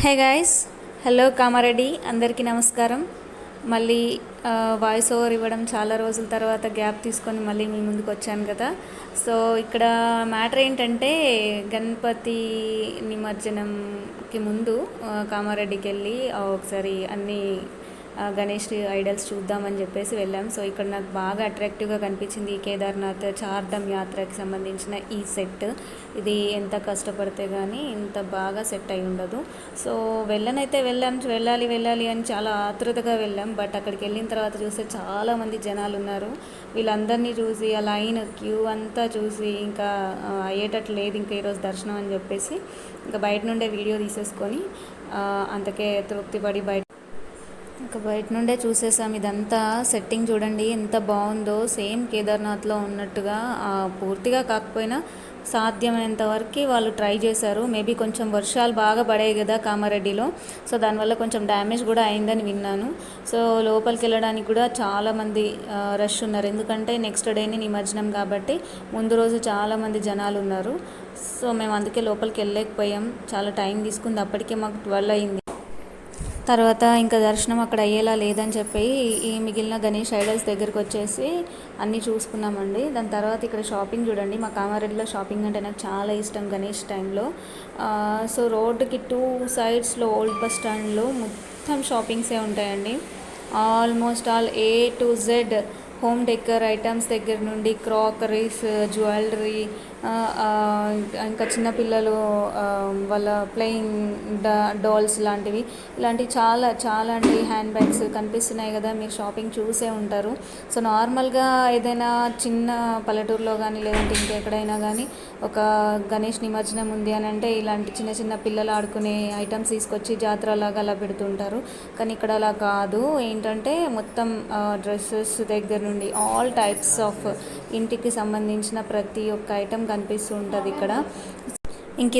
Hey guys, hello Kamareddy, అందరికీ నమస్కారం. మళ్ళీ వాయిస్ ఓవర్ ఇవ్వడం చాలా రోజుల తర్వాత గ్యాప్ తీసుకొని మళ్ళీ మీ ముందుకు వచ్చాను కదా. సో ఇక్కడ మ్యాటర్ ఏంటంటే, గణపతి నిమజ్జనంకి ముందు కామారెడ్డికి వెళ్ళి ఒకసారి అన్నీ గణేష్ ఐడల్స్ చూద్దామని చెప్పేసి వెళ్ళాం. సో ఇక్కడ నాకు బాగా అట్రాక్టివ్గా కనిపించింది ఈ కేదార్నాథ్ చార్ధామ్ యాత్రకి సంబంధించిన ఈ సెట్. ఇది ఎంత కష్టపడితే కానీ ఇంత బాగా సెట్ అయి ఉండదు. సో వెళ్ళాలి అని చాలా ఆతృతగా వెళ్ళాం. బట్ అక్కడికి వెళ్ళిన తర్వాత చూస్తే చాలామంది జనాలు ఉన్నారు. వీళ్ళందరినీ చూసి ఆ లైన్ క్యూ అంతా చూసి ఇంకా అయ్యేటట్లు లేదు ఇంకా ఈరోజు దర్శనం అని చెప్పేసి ఇంకా బయట నుండే వీడియో తీసేసుకొని అంతకే తృప్తిపడి బయట నుండే చూసేసాం. ఇదంతా సెట్టింగ్ చూడండి ఎంత బాగుందో, సేమ్ కేదార్నాథ్లో ఉన్నట్టుగా పూర్తిగా కాకపోయినా సాధ్యమైనంత వరకు వాళ్ళు ట్రై చేశారు. మేబీ కొంచెం వర్షాలు బాగా పడాయి కదా కామారెడ్డిలో, సో దానివల్ల కొంచెం డ్యామేజ్ కూడా అయిందని విన్నాను. సో లోపలికి వెళ్ళడానికి కూడా చాలామంది రష్ ఉన్నారు, ఎందుకంటే నెక్స్ట్ డేని నిమజ్జనం కాబట్టి ముందు రోజు చాలామంది జనాలు ఉన్నారు. సో మేము అందుకే లోపలికి వెళ్ళలేకపోయాం, చాలా టైం తీసుకుంది. అప్పటికే మాకు 12 అయింది. తర్వాత ఇంకా దర్శనం అక్కడ అయ్యేలా లేదని చెప్పి ఈ మిగిలిన గణేష్ ఐడల్స్ దగ్గరికి వచ్చేసి అన్నీ చూసుకున్నామండి. దాని తర్వాత ఇక్కడ షాపింగ్ చూడండి. మా కామారెడ్డిలో షాపింగ్ అంటే నాకు చాలా ఇష్టం గణేష్ టైంలో. సో రోడ్డుకి 2 సైడ్స్లో ఓల్డ్ బస్ స్టాండ్లో మొత్తం షాపింగ్సే ఉంటాయండి. Almost all A to Z home decor items దగ్గర నుండి క్రాకరీస్, జ్యువెలరీ, ఇంకా చిన్నపిల్లలు వాళ్ళ ప్లేయింగ్ డాల్స్ ఇలాంటివి చాలా చాలా అండి. హ్యాండ్ బ్యాగ్స్ కనిపిస్తున్నాయి కదా, మీరు షాపింగ్ చూసే ఉంటారు. సో నార్మల్గా ఏదైనా చిన్న పల్లెటూరులో కానీ లేదంటే ఇంకెక్కడైనా కానీ ఒక గణేష్ నిమజ్జనం ఉంది అని అంటే ఇలాంటి చిన్న చిన్న పిల్లలు ఆడుకునే ఐటమ్స్ తీసుకొచ్చి జాతరలాగా అలా పెడుతుంటారు. కానీ ఇక్కడ అలా కాదు. ఏంటంటే మొత్తం డ్రెస్సెస్ దగ్గర నుండి ఆల్ టైప్స్ ఆఫ్ ఇంటికి సంబంధించిన ప్రతి ఒక్క ఐటెం కనిపిస్తూ ఉంటుంది ఇక్కడ. ఇంక